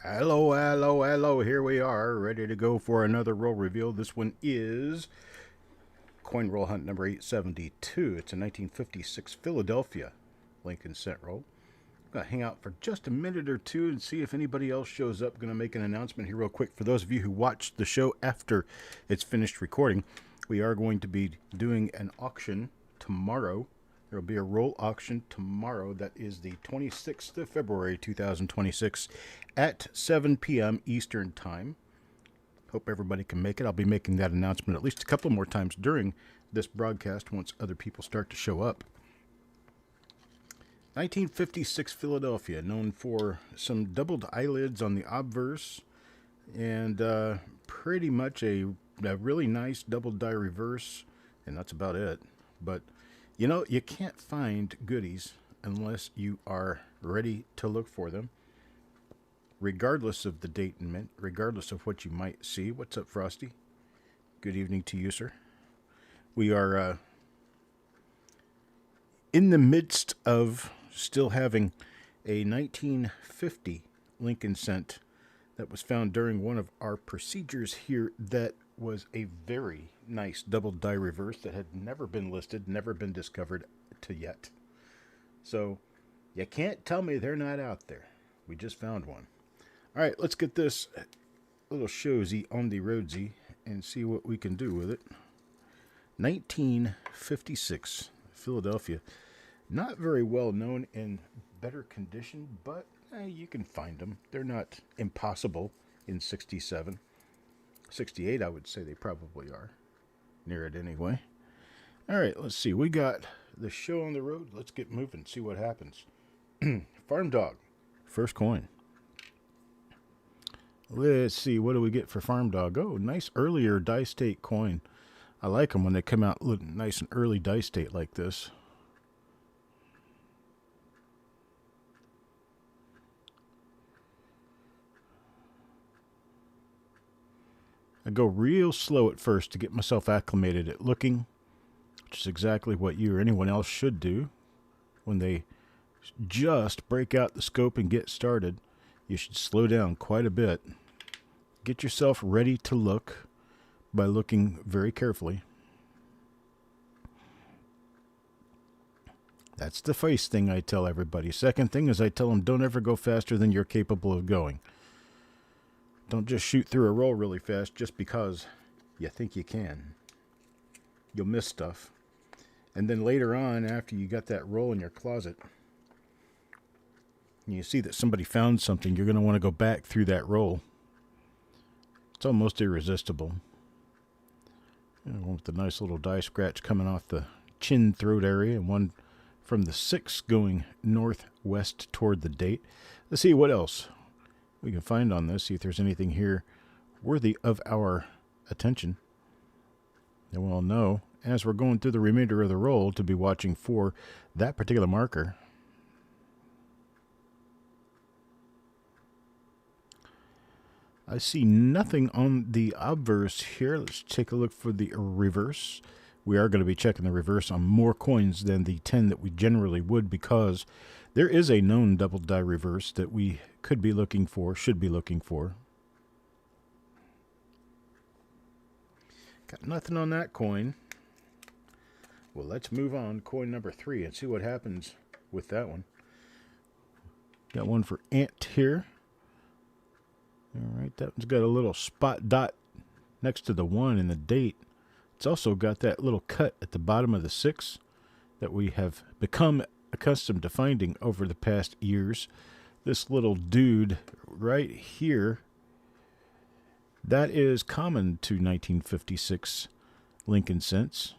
Hello, hello, hello. Here we are, ready to go for another roll reveal. This one is coin roll hunt number 872. It's a 1956 Philadelphia Lincoln cent roll. I'm going to hang out for just a minute or two and see if anybody else shows up. Going to make an announcement here real quick. For those of you who watched the show after it's finished recording, we are going to be doing an auction tomorrow. There will be a roll auction tomorrow. That is the 26th of February, 2026 at 7 p.m. Eastern Time. Hope everybody can make it. I'll be making that announcement at least a couple more times during this broadcast once other people start to show up. 1956 Philadelphia, known for some doubled eyelids on the obverse and pretty much a really nice double die reverse, and that's about it. But you know, you can't find goodies unless you are ready to look for them, regardless of the date and mint, regardless of what you might see. What's up, Frosty? Good evening to you, sir. We are in the midst of still having a 1950 Lincoln cent that was found during one of our procedures here that was a very nice double die reverse that had never been listed, never been discovered to yet. So you can't tell me they're not out there. We just found one. All right, let's get this little showsy on the roadsy and see what we can do with it. 1956 Philadelphia. Not very well known in better condition, but you can find them. They're not impossible in 67. 68, I would say they probably are. Near it anyway. All right, let's see. We got the show on the road. Let's get moving, see what happens. Farm Dog, first coin. Let's see, what do we get for Farm Dog? Oh, nice earlier die state coin. I like them when they come out nice and early die state like this. I go real slow at first to get myself acclimated at looking, which is exactly what you or anyone else should do when they just break out the scope and get started. You should slow down quite a bit. Get yourself ready to look by looking very carefully. That's the first thing I tell everybody. Second thing is I tell them don't ever go faster than you're capable of going. Don't just shoot through a roll really fast just because you think you can. You'll miss stuff. And then later on, after you got that roll in your closet, and you see that somebody found something, you're going to want to go back through that roll. It's almost irresistible. One with the nice little die scratch coming off the chin throat area, and one from the 6 going northwest toward the date. Let's see what else we can find on this, see if there's anything here worthy of our attention. And we'll know as we're going through the remainder of the roll to be watching for that particular marker. I see nothing on the obverse here. Let's take a look for the reverse. We are going to be checking the reverse on more coins than the 10 that we generally would, because there is a known double die reverse that we could be looking for, should be looking for. Got nothing on that coin. Well, let's move on. Coin number 3 and see what happens with that one. Got one for Ant here. All right, that one's got a little spot dot next to the 1 in the date. It's also got that little cut at the bottom of the 6 that we have become accustomed to finding over the past years. This little dude right here, that is common to 1956 Lincoln cents.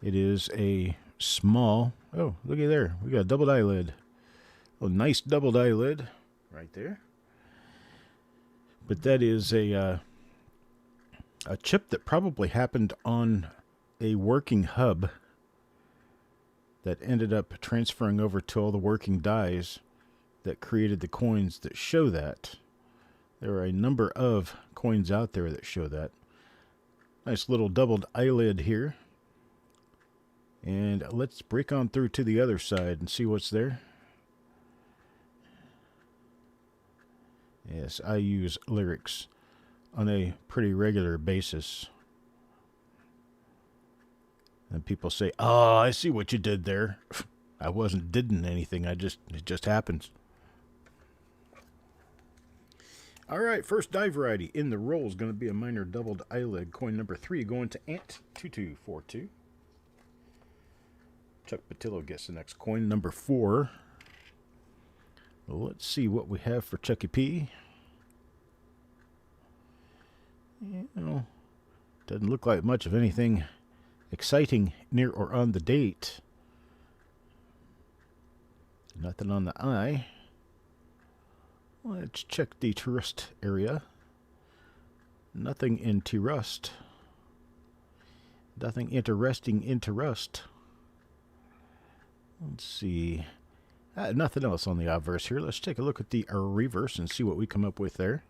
It is a small, oh, looky there, we got a double eyelid. A nice double eyelid right there. But that is a chip that probably happened on a working hub that ended up transferring over to all the working dies that created the coins that show that. There are a number of coins out there that show that. Nice little doubled eyelid here. And let's break on through to the other side and see what's there. Yes, I use lyrics on a pretty regular basis. And people say, "Oh, I see what you did there." I didn't anything. It just happens. All right, first die variety in the roll is going to be a minor doubled eyelid. Coin number 3 going to Ant2242. Chuck Patillo gets the next coin. Number 4. Well, let's see what we have for Chucky P. Doesn't look like much of anything exciting near or on the date. Nothing on the eye. Let's check the Trust area. Nothing in Trust. Nothing interesting in Trust. Let's see. Nothing else on the obverse here. Let's take a look at the reverse and see what we come up with there.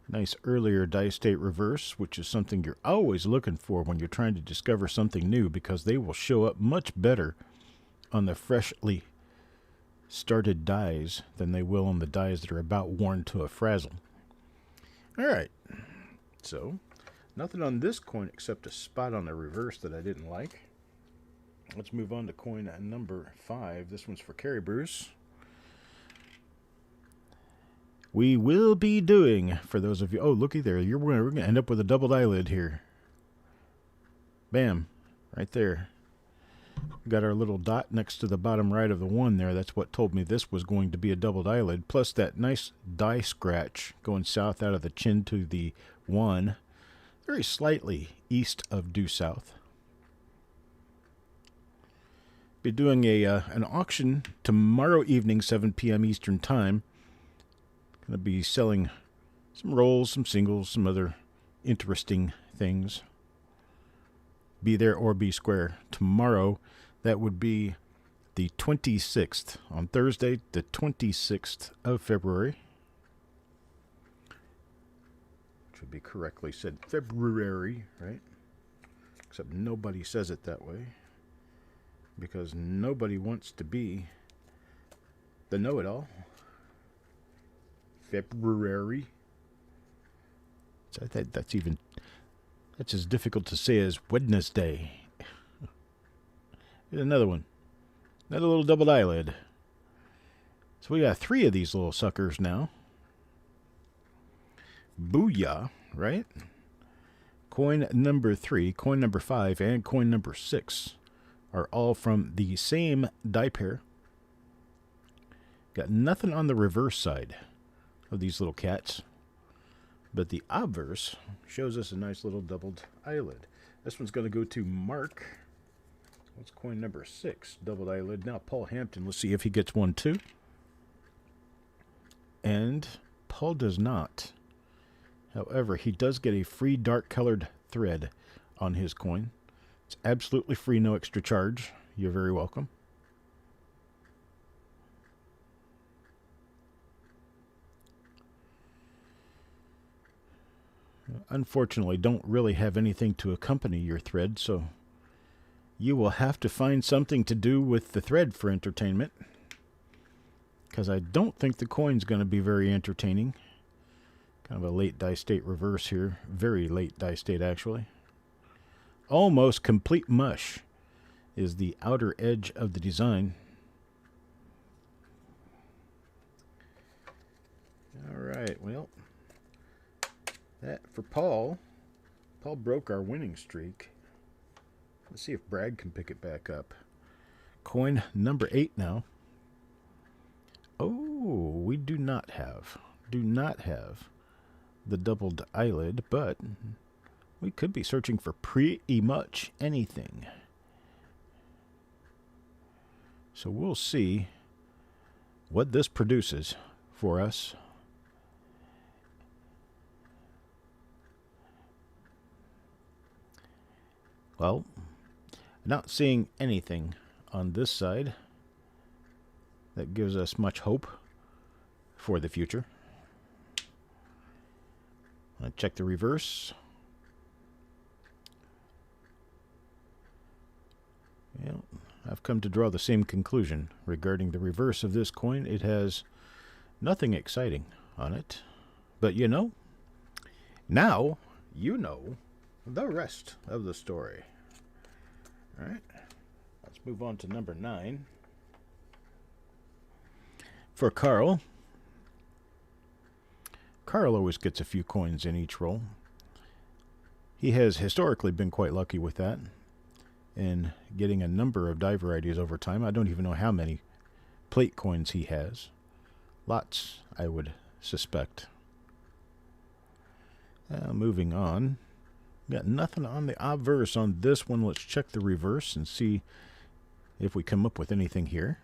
Nice earlier die state reverse, which is something you're always looking for when you're trying to discover something new, because they will show up much better on the freshly started dies than they will on the dies that are about worn to a frazzle. All right, so nothing on this coin except a spot on the reverse that I didn't like. Let's move on to coin number 5. This one's for Carrie Bruce. We will be doing, for those of you, oh, looky there, we're going to end up with a doubled eyelid here. Bam, right there. Got our little dot next to the bottom right of the 1 there. That's what told me this was going to be a doubled eyelid, plus that nice die scratch going south out of the chin to the 1, very slightly east of due south. Be doing an auction tomorrow evening, 7 p.m. Eastern Time. Going to be selling some rolls, some singles, some other interesting things. Be there or be square. Tomorrow, that would be the 26th. On Thursday, the 26th of February. Should be correctly said February, right? Except nobody says it that way. Because nobody wants to be the know-it-all. February. So that's as difficult to say as Wednesday. Here's another one. Another little double eyelid. So we got 3 of these little suckers now. Booyah, right? Coin number 3, coin number 5, and coin number 6 are all from the same die pair. Got nothing on the reverse side of these little cats, but the obverse shows us a nice little doubled eyelid. This one's going to go to Mark. That's coin number 6, doubled eyelid. Now Paul Hampton, let's see if he gets one too. And Paul does not. However, he does get a free dark colored thread on his coin. It's absolutely free, no extra charge. You're very welcome. Unfortunately, don't really have anything to accompany your thread, so you will have to find something to do with the thread for entertainment, because I don't think the coin's going to be very entertaining. Kind of a late die state reverse here. Very late die state, actually. Almost complete mush is the outer edge of the design. All right, well, that for Paul. Paul broke our winning streak. Let's see if Brad can pick it back up. Coin number 8 now. Oh, we do not have the doubled eyelid, but we could be searching for pretty much anything. So we'll see what this produces for us. Well, not seeing anything on this side that gives us much hope for the future. I'll check the reverse. Well, I've come to draw the same conclusion regarding the reverse of this coin. It has Nothing exciting on it. But now you know the rest of the story. All right. Let's move on to number 9. For Carl. Carl always gets a few coins in each roll. He has historically been quite lucky with that and getting a number of die varieties over time. I don't even know how many plate coins he has. Lots, I would suspect. Moving on. Got nothing on the obverse on this one. Let's check the reverse and see if we come up with anything here.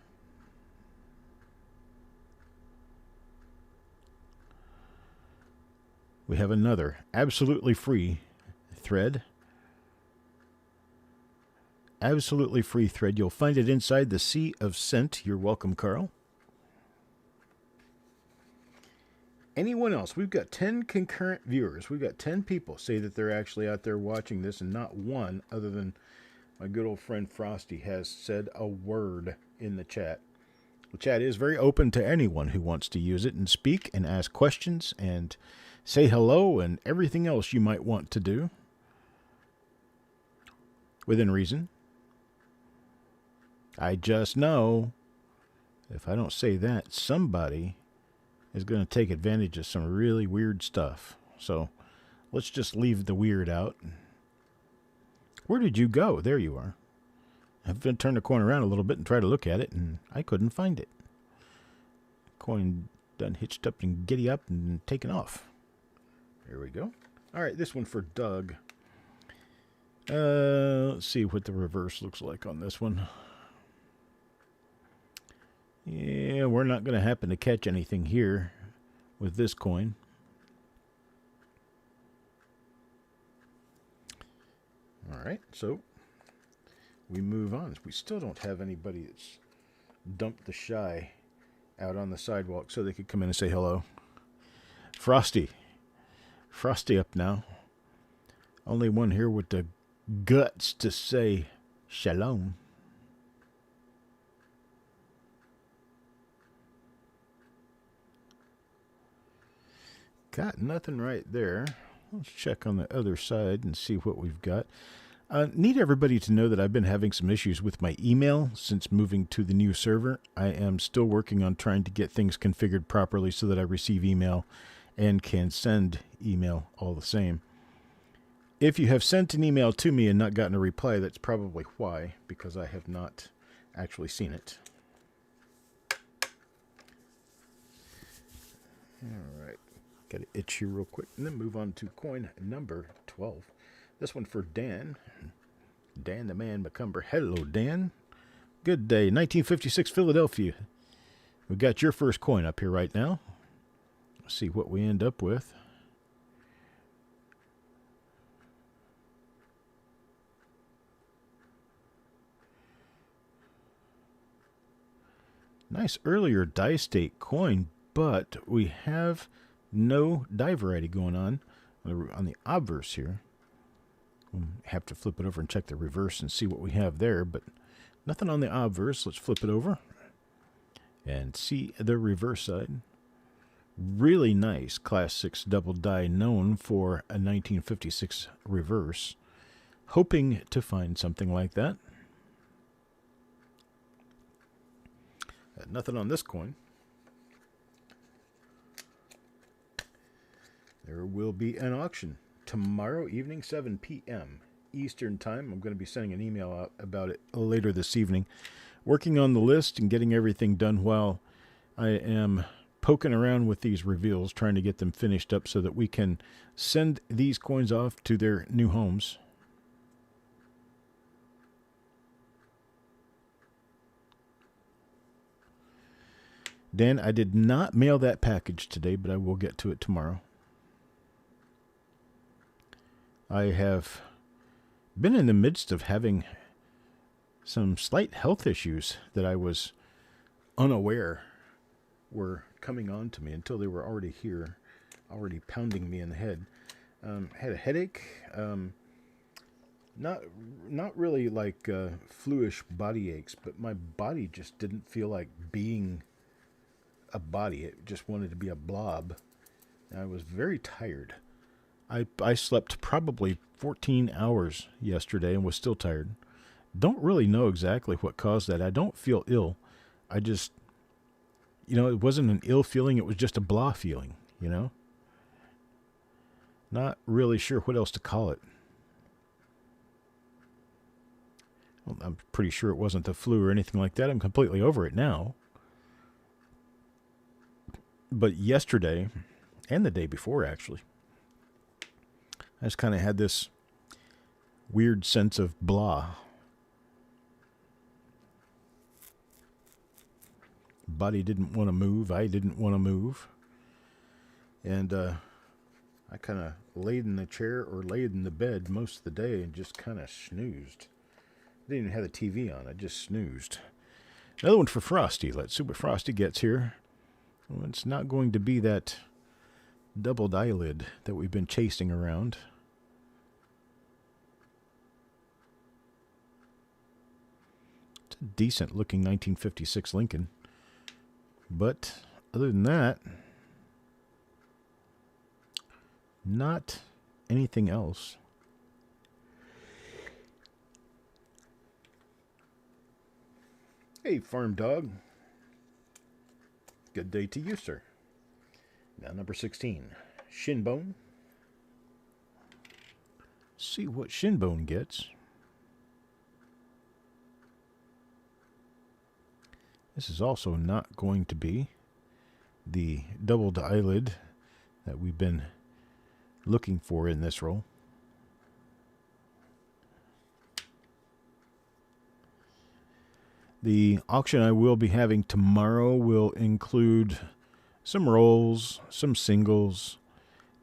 We have another absolutely free thread. Absolutely free thread. You'll find it inside the Sea of Scent. You're welcome, Carl. Anyone else? We've got 10 concurrent viewers. We've got 10 people say that they're actually out there watching this, and not one, other than my good old friend Frosty, has said a word in the chat. The chat is very open to anyone who wants to use it and speak and ask questions and say hello and everything else you might want to do within reason. I just know if I don't say that, somebody is going to take advantage of some really weird stuff. So let's just leave the weird out. Where did you go? There you are. I've been turned the coin around a little bit and tried to look at it, and I couldn't find it. Coin done hitched up and giddy up and taken off. There we go. All right, this one for Doug. Let's see what the reverse looks like on this one. Yeah, we're not going to happen to catch anything here with this coin. All right, so we move on. We still don't have anybody that's dumped the shy out on the sidewalk so they could come in and say hello. Frosty up now. Only one here with the guts to say shalom. Got nothing right there. Let's check on the other side and see what we've got. Need everybody to know that I've been having some issues with my email since moving to the new server. I am still working on trying to get things configured properly so that I receive email and can send email all the same. If you have sent an email to me and not gotten a reply, that's probably why, because I have not actually seen it. All right. Got to itch here real quick and then move on to coin number 12. This one for Dan. Dan the Man McCumber. Hello, Dan. Good day. 1956 Philadelphia. We got your first coin up here right now. Let's see what we end up with. Nice earlier die state coin, but we have no die variety going on the obverse here. We'll have to flip it over and check the reverse and see what we have there, but nothing on the obverse. Let's flip it over and see the reverse side. Really nice Class 6 double die, known for a 1956 reverse. Hoping to find something like that. Nothing on this coin. There will be an auction tomorrow evening, 7 p.m. Eastern Time. I'm going to be sending an email out about it later this evening. Working on the list and getting everything done while I am poking around with these reveals, trying to get them finished up so that we can send these coins off to their new homes. Dan, I did not mail that package today, but I will get to it tomorrow. I have been in the midst of having some slight health issues that I was unaware were coming on to me until they were already here, already pounding me in the head. Had a headache, not really like fluish body aches, but my body just didn't feel like being a body. It just wanted to be a blob. And I was very tired. I slept probably 14 hours yesterday and was still tired. Don't really know exactly what caused that. I don't feel ill. I just, it wasn't an ill feeling. It was just a blah feeling, Not really sure what else to call it. Well, I'm pretty sure it wasn't the flu or anything like that. I'm completely over it now. But yesterday, and the day before actually, I just kind of had this weird sense of blah. Body didn't want to move. I didn't want to move. And I kind of laid in the chair or laid in the bed most of the day and just kind of snoozed. I didn't even have the TV on. I just snoozed. Another one for Frosty. Let's see what Frosty gets here. Well, it's not going to be that doubled eyelid that we've been chasing around. It's a decent looking 1956 Lincoln. But other than that, not anything else. Hey, farm dog. Good day to you, sir. Now, number 16, Shinbone. See what Shinbone gets. This is also not going to be the doubled eyelid that we've been looking for in this roll. The auction I will be having tomorrow will include some rolls, some singles,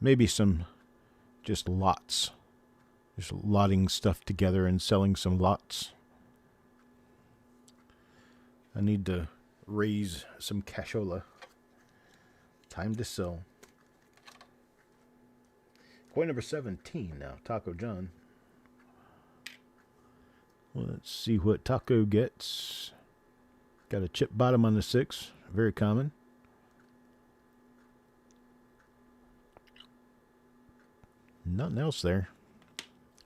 maybe some just lots. Just lotting stuff together and selling some lots. I need to raise some cashola. Time to sell. Coin number 17 now, Taco John. Let's see what Taco gets. Got a chip bottom on the 6. Very common. Nothing else there.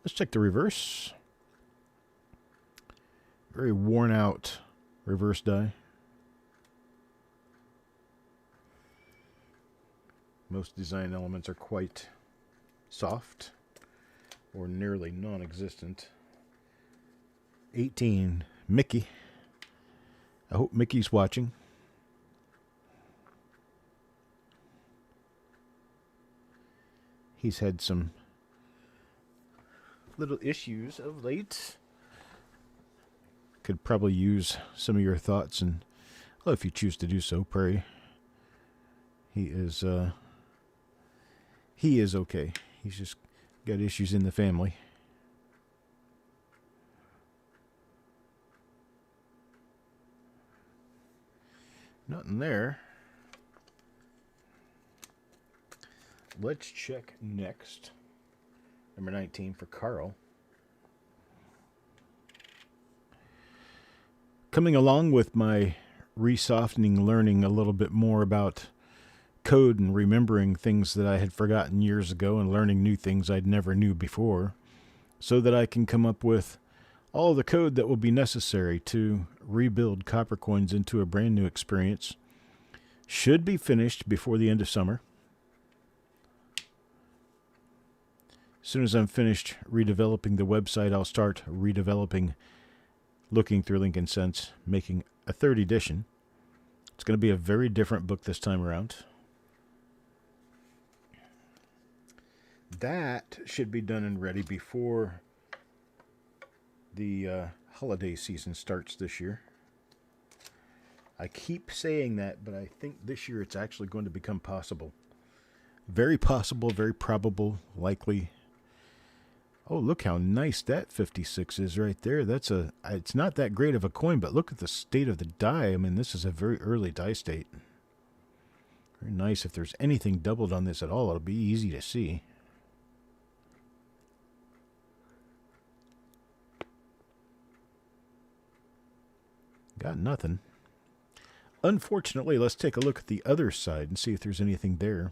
Let's check the reverse. Very worn out reverse die. Most design elements are quite soft or nearly non-existent. 18, Mickey. I hope Mickey's watching. He's had some little issues of late. Could probably use some of your thoughts, and well, if you choose to do so, pray. He is okay. He's just got issues in the family. Nothing there. Let's check next. Number 19 for Carl. Coming along with my resoftening, learning a little bit more about code and remembering things that I had forgotten years ago and learning new things I'd never knew before, so that I can come up with all the code that will be necessary to rebuild copper coins into a brand new experience. Should be finished before the end of summer. As soon as I'm finished redeveloping the website, I'll start redeveloping Looking Through Lincoln Sense, making a third edition. It's going to be a very different book this time around. That should be done and ready before the holiday season starts this year. I keep saying that, but I think this year it's actually going to become possible. Very possible, very probable, likely. Oh, look how nice that 56 is right there. It's not that great of a coin, but look at the state of the die. I mean, this is a very early die state. Very nice. If there's anything doubled on this at all, it'll be easy to see. Got nothing. Unfortunately, let's take a look at the other side and see if there's anything there.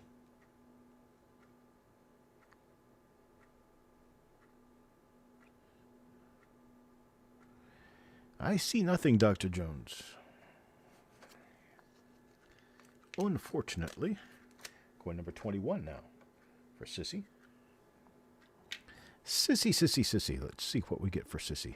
I see nothing, Dr. Jones. Unfortunately. Coin number 21 now for Sissy. Sissy, Sissy, Sissy. Let's see what we get for Sissy.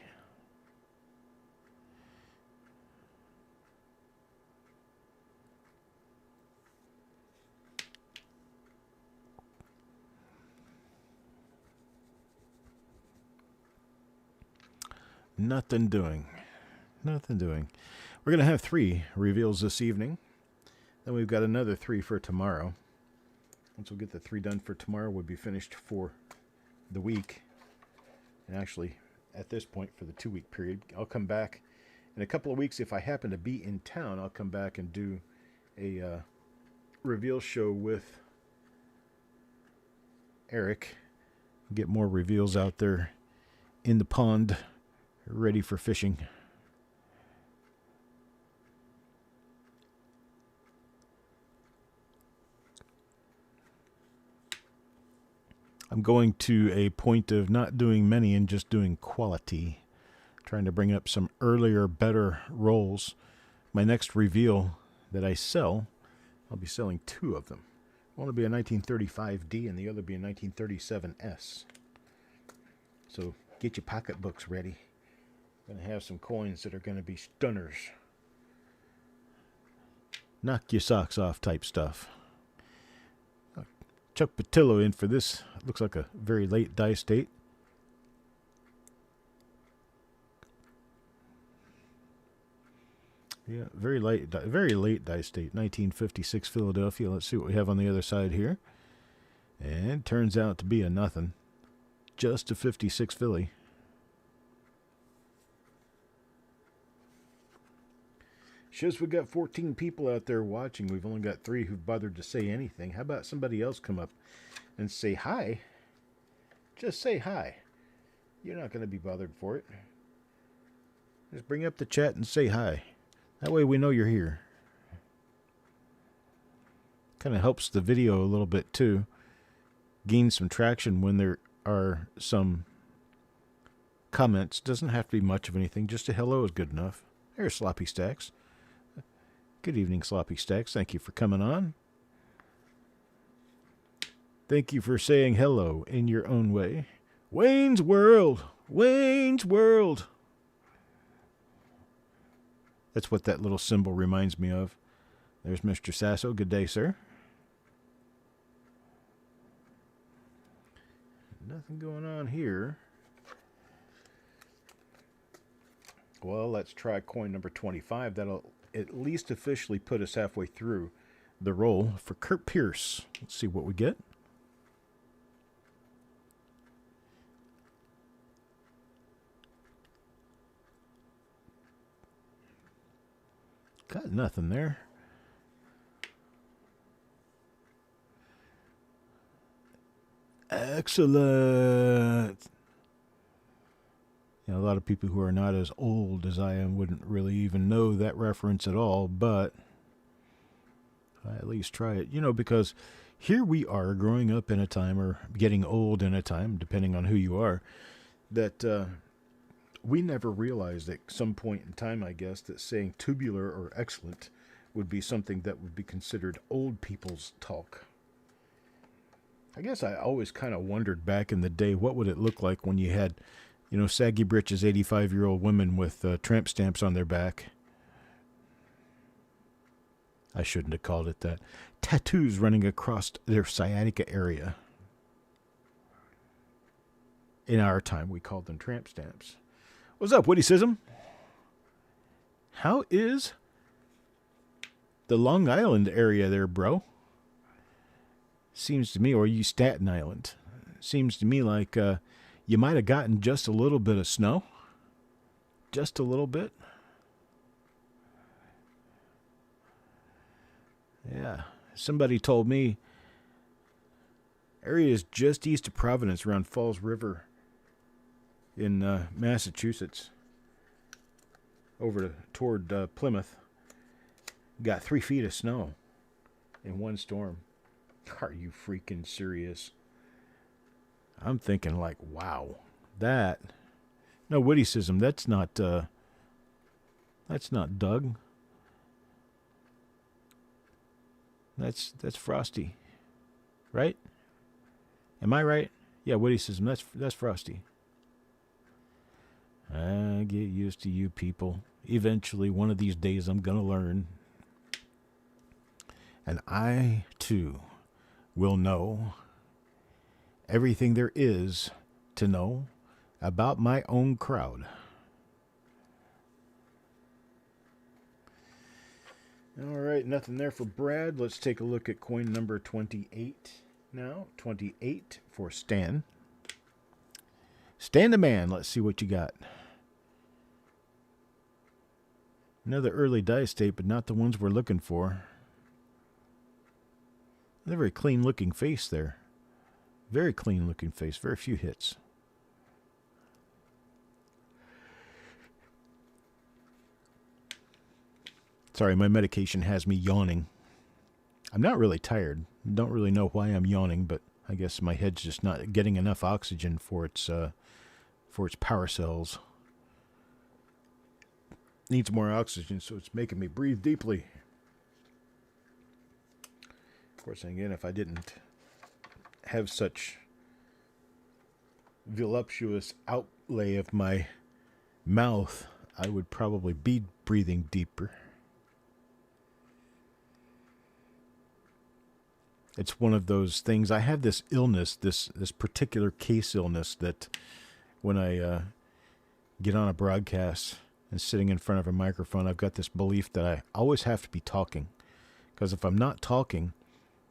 Nothing doing. Nothing doing. We're going to have 3 reveals this evening. Then we've got another 3 for tomorrow. Once we get the 3 done for tomorrow, we'll be finished for the week. And actually, at this point, for the 2-week period, I'll come back in a couple of weeks. If I happen to be in town, I'll come back and do a reveal show with Eric. Get more reveals out there in the pond, ready for fishing. I'm going to a point of not doing many and just doing quality. Trying to bring up some earlier, better rolls. My next reveal that I sell, I'll be selling 2 of them. One will be a 1935D and the other will be a 1937S. So get your pocketbooks ready. I'm going to have some coins that are going to be stunners. Knock your socks off type stuff. Chuck Patillo in for this. Looks like a very late die state. Yeah, very late die state. 1956 Philadelphia. Let's see what we have on the other side here. And turns out to be a nothing. Just a 56 Philly. Shows we got 14 people out there watching. We've only got 3 who've bothered to say anything. How about somebody else come up and say hi? Just say hi. You're not going to be bothered for it. Just bring up the chat and say hi. That way we know you're here. Kind of helps the video a little bit too. Gain some traction when there are some comments. Doesn't have to be much of anything. Just a hello is good enough. There's Sloppy Stacks. Good evening, Sloppy Stacks. Thank you for coming on. Thank you for saying hello in your own way. Wayne's World. Wayne's World. That's what that little symbol reminds me of. There's Mr. Sasso. Good day, sir. Nothing going on here. Well, let's try coin number 25. That'll at least officially put us halfway through the roll for Kurt Pierce. Let's see what we get. Got nothing there. Excellent. You know, a lot of people who are not as old as I am wouldn't really even know that reference at all, but I at least try it. You know, because here we are growing up in a time, or getting old in a time, depending on who you are, that we never realized at some point in time, I guess, that saying tubular or excellent would be something that would be considered old people's talk. I guess I always kind of wondered back in the day, what would it look like when you had, you know, saggy britches, 85-year-old women with tramp stamps on their back. I shouldn't have called it that. Tattoos running across their sciatica area. In our time, we called them tramp stamps. What's up, Witticism? How is the Long Island area there, bro? Seems to me, or you Staten Island, seems to me like you might have gotten just a little bit of snow. Just a little bit. Yeah. Somebody told me areas just east of Providence around Falls River in Massachusetts over toward Plymouth. got 3 feet of snow in one storm. Are you freaking serious? I'm thinking like, wow, that. No, witticism. That's not Doug. That's Frosty, right? Am I right? Yeah, witticism. That's Frosty. I get used to you people. Eventually, one of these days, I'm gonna learn, and I too will know everything there is to know about my own crowd. All right, nothing there for Brad. Let's take a look at coin number 28 now. 28 for Stan. Stan the man, let's see what you got. Another early dice tape, but not the ones we're looking for. A very clean looking face there. Very clean looking face. Very few hits. Sorry, my medication has me yawning. I'm not really tired. Don't really know why I'm yawning, but I guess my head's just not getting enough oxygen for its power cells. Needs more oxygen, so it's making me breathe deeply. Of course, again, if I didn't have such voluptuous outlay of my mouth, I would probably be breathing deeper. It's one of those things. I have this illness, this particular case illness, that when I get on a broadcast and sitting in front of a microphone, I've got this belief that I always have to be talking. Because if I'm not talking,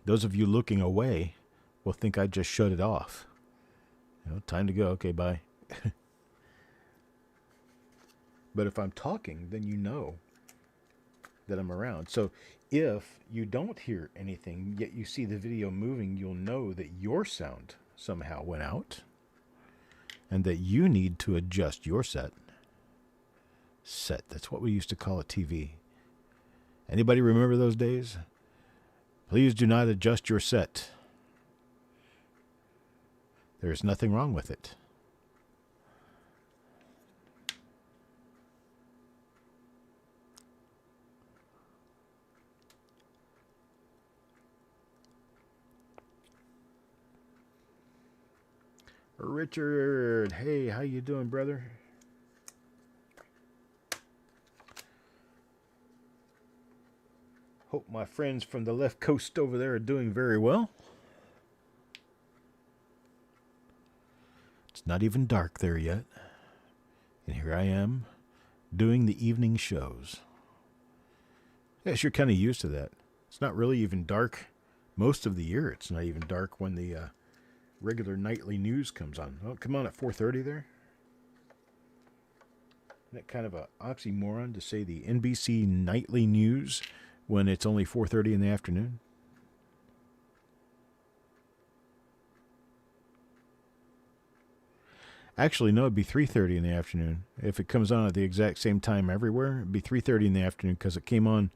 those of you looking away will think I just shut it off. You know, time to go. Okay, bye. But if I'm talking, then you know that I'm around. So if you don't hear anything, yet you see the video moving, you'll know that your sound somehow went out and that you need to adjust your set. Set, that's what we used to call a TV. Anybody remember those days? Please do not adjust your set. There is nothing wrong with it. Richard, hey, how you doing, brother? Hope my friends from the left coast over there are doing very well. It's not even dark there yet. And here I am doing the evening shows. Yes, you're kind of used to that. It's not really even dark most of the year. It's not even dark when the regular nightly news comes on. Oh, come on at 4:30 there. Isn't that kind of an oxymoron to say the NBC nightly news when it's only 4:30 in the afternoon? Actually, no, it'd be 3:30 in the afternoon. If it comes on at the exact same time everywhere, it'd be 3:30 in the afternoon because it came on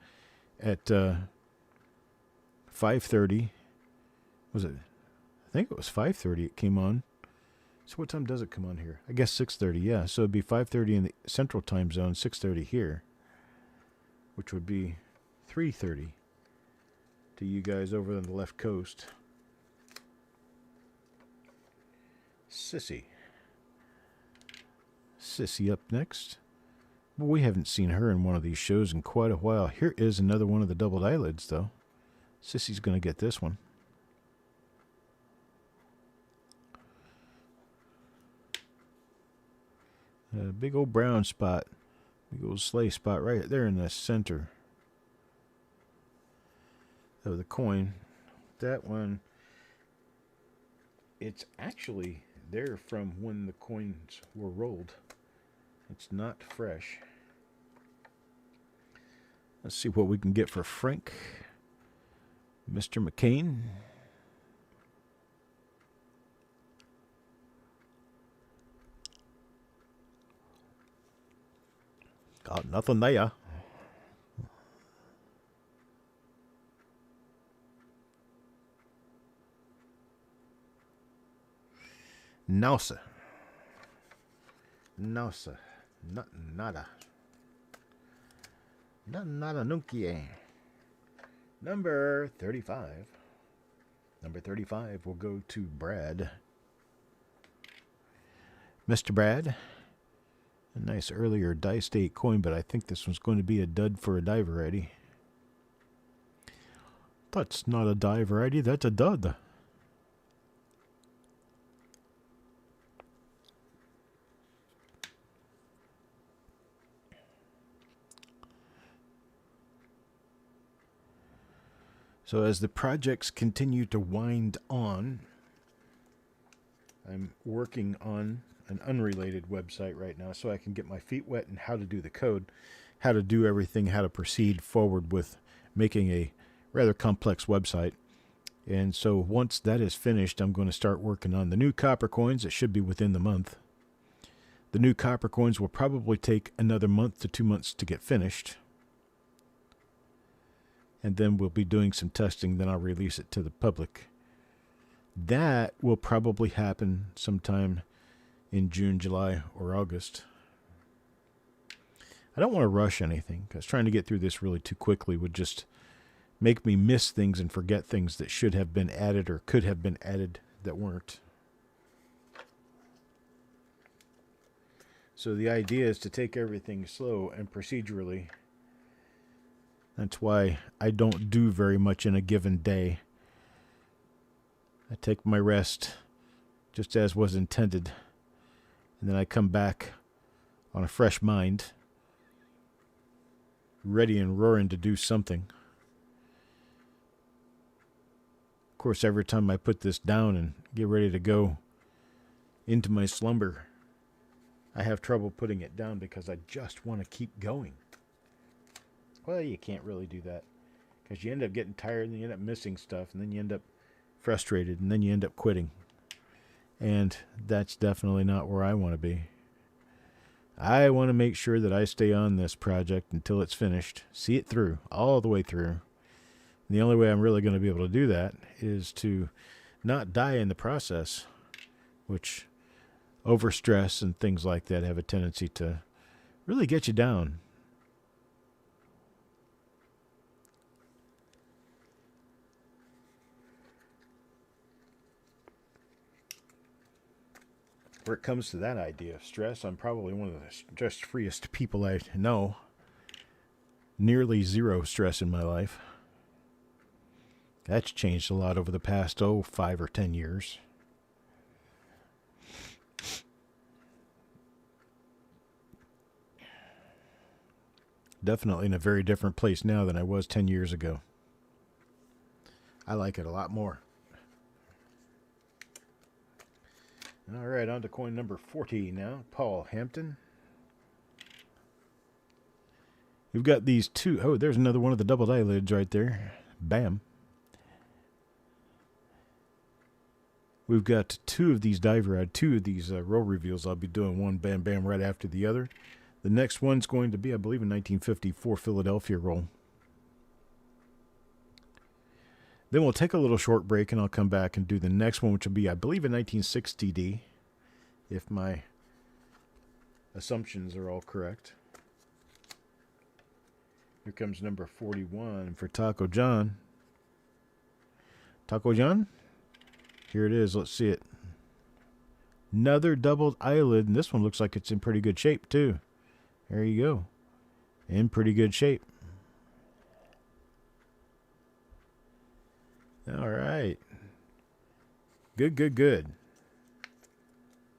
at 5:30. Was it? I think it was 5:30 it came on. So what time does it come on here? I guess 6:30, yeah. So it'd be 5:30 in the Central Time Zone, 6:30 here, which would be 3:30 to you guys over on the left coast. Sissy up next. Well, we haven't seen her in one of these shows in quite a while. Here is another one of the doubled eyelids, though. Sissy's going to get this one. A big old brown spot. Big old sleigh spot right there in the center of the coin. That one, it's actually there from when the coins were rolled. It's not fresh. Let's see what we can get for Frank. Mr. McCain. Got nothing there. Nausa. Nausa. Nada. Nada nunca. Number 35. Number 35 will go to Brad. Mr. Brad. A nice earlier die state coin, but I think this one's going to be a dud for a die variety. That's not a die variety, that's a dud. So as the projects continue to wind on, I'm working on an unrelated website right now so I can get my feet wet in how to do the code, how to do everything, how to proceed forward with making a rather complex website. And so once that is finished, I'm going to start working on the new copper coins. It should be within the month. The new copper coins will probably take another month to 2 months to get finished. And then we'll be doing some testing, then I'll release it to the public. That will probably happen sometime in June, July, or August. I don't want to rush anything, because trying to get through this really too quickly would just make me miss things and forget things that should have been added or could have been added that weren't. So the idea is to take everything slow and procedurally. That's why I don't do very much in a given day. I take my rest just as was intended, and then I come back on a fresh mind, ready and roaring to do something. Of course, every time I put this down and get ready to go into my slumber, I have trouble putting it down because I just want to keep going. Well, you can't really do that because you end up getting tired and you end up missing stuff, and then you end up frustrated, and then you end up quitting. And that's definitely not where I want to be. I want to make sure that I stay on this project until it's finished, see it through, all the way through. And the only way I'm really going to be able to do that is to not die in the process, which overstress and things like that have a tendency to really get you down. Where it comes to that idea of stress, I'm probably one of the stress-freest people I know. Nearly zero stress in my life. That's changed a lot over the past, 5 or 10 years. Definitely in a very different place now than I was 10 years ago. I like it a lot more. All right, on to coin number 40 now. Paul Hampton. We've got these two. Oh, there's another one of the doubled eyelids right there. Bam. We've got two of these roll reveals. I'll be doing one bam bam right after the other. The next one's going to be, I believe, a 1954 Philadelphia roll. Then we'll take a little short break, and I'll come back and do the next one, which will be, I believe, a 1960D, if my assumptions are all correct. Here comes number 41 for Taco John. Taco John? Here it is. Let's see it. Another doubled eyelid, and this one looks like it's in pretty good shape, too. There you go. In pretty good shape. All right. Good.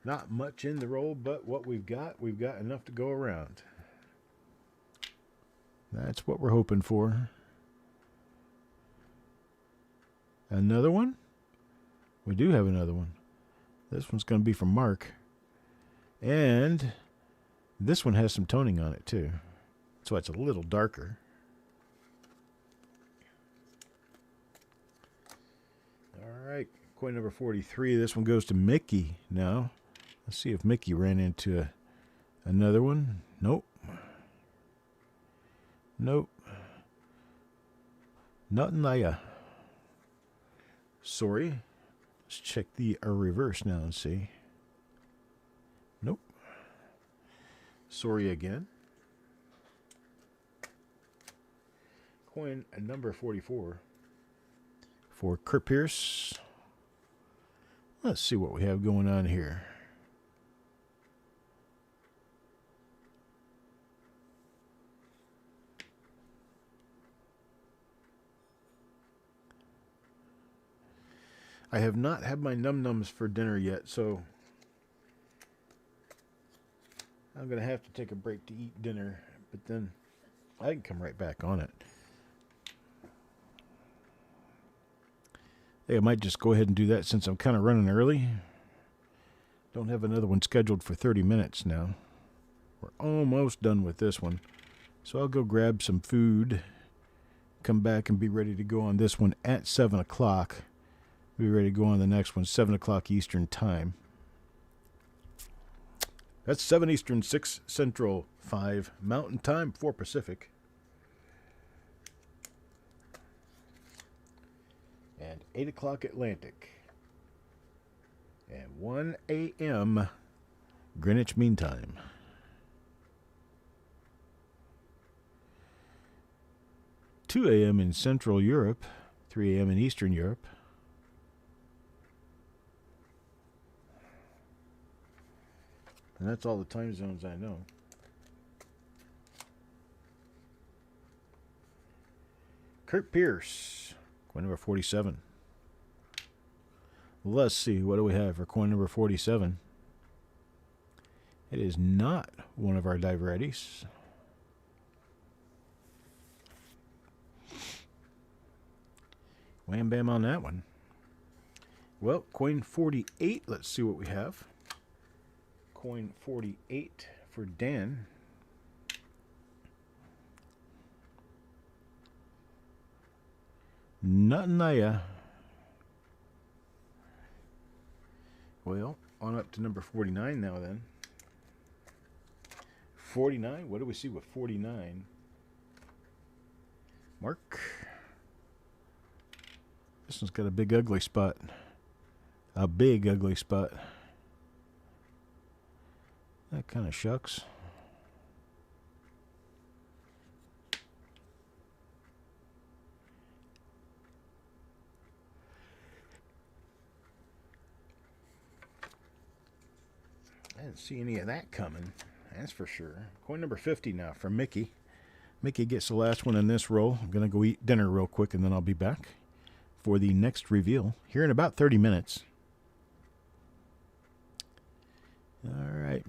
Not much in the roll, but what we've got enough to go around. That's what we're hoping for. Another one? We do have another one. This one's going to be from Mark. And this one has some toning on it, too. That's why it's a little darker. All right, coin number 43. This one goes to Mickey now. Let's see if Mickey ran into another one. Nope. Nothing there. Sorry. Let's check the reverse now and see. Sorry again. Coin number 44 for Kurt Pierce. Let's see what we have going on here. I have not had my num-nums for dinner yet, so I'm going to have to take a break to eat dinner, but then I can come right back on it. I might just go ahead and do that since I'm kind of running early. Don't have another one scheduled for 30 minutes now. We're almost done with this one. So I'll go grab some food, come back and be ready to go on this one at 7 o'clock. Be ready to go on the next one, 7 o'clock Eastern Time. That's 7 Eastern, 6 Central, 5 Mountain Time, 4 Pacific. And 8 o'clock Atlantic. And 1 a.m. Greenwich Mean Time. Two a.m. in Central Europe, 3 a.m. in Eastern Europe. And that's all the time zones I know. Kurt Pierce, coin number 47. Let's see, what do we have for coin number 47? It is not one of our Divertis. Wham bam on that one. Well, coin 48, let's see what we have. Coin 48 for Dan. Nothing there. Well, on up to number 49 now then. 49, what do we see with 49? Mark. This one's got a big ugly spot. A big ugly spot. That kind of shucks. I didn't see any of that coming, that's for sure. Coin number 50 now from Mickey. Mickey gets the last one in this roll. I'm going to go eat dinner real quick and then I'll be back for the next reveal here in about 30 minutes. All right.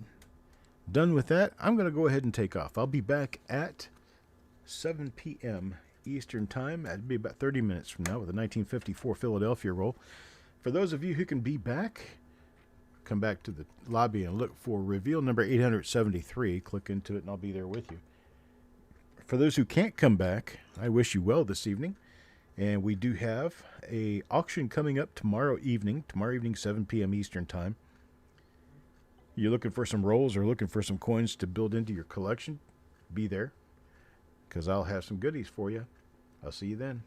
Done with that, I'm going to go ahead and take off. I'll be back at 7 p.m. Eastern Time. That'll be about 30 minutes from now with a 1954 Philadelphia roll. For those of you who can be back, come back to the lobby and look for reveal number 873. Click into it and I'll be there with you. For those who can't come back, I wish you well this evening. And we do have an auction coming up tomorrow evening, 7 p.m. Eastern Time. You're looking for some rolls or looking for some coins to build into your collection, be there, because I'll have some goodies for you. I'll see you then.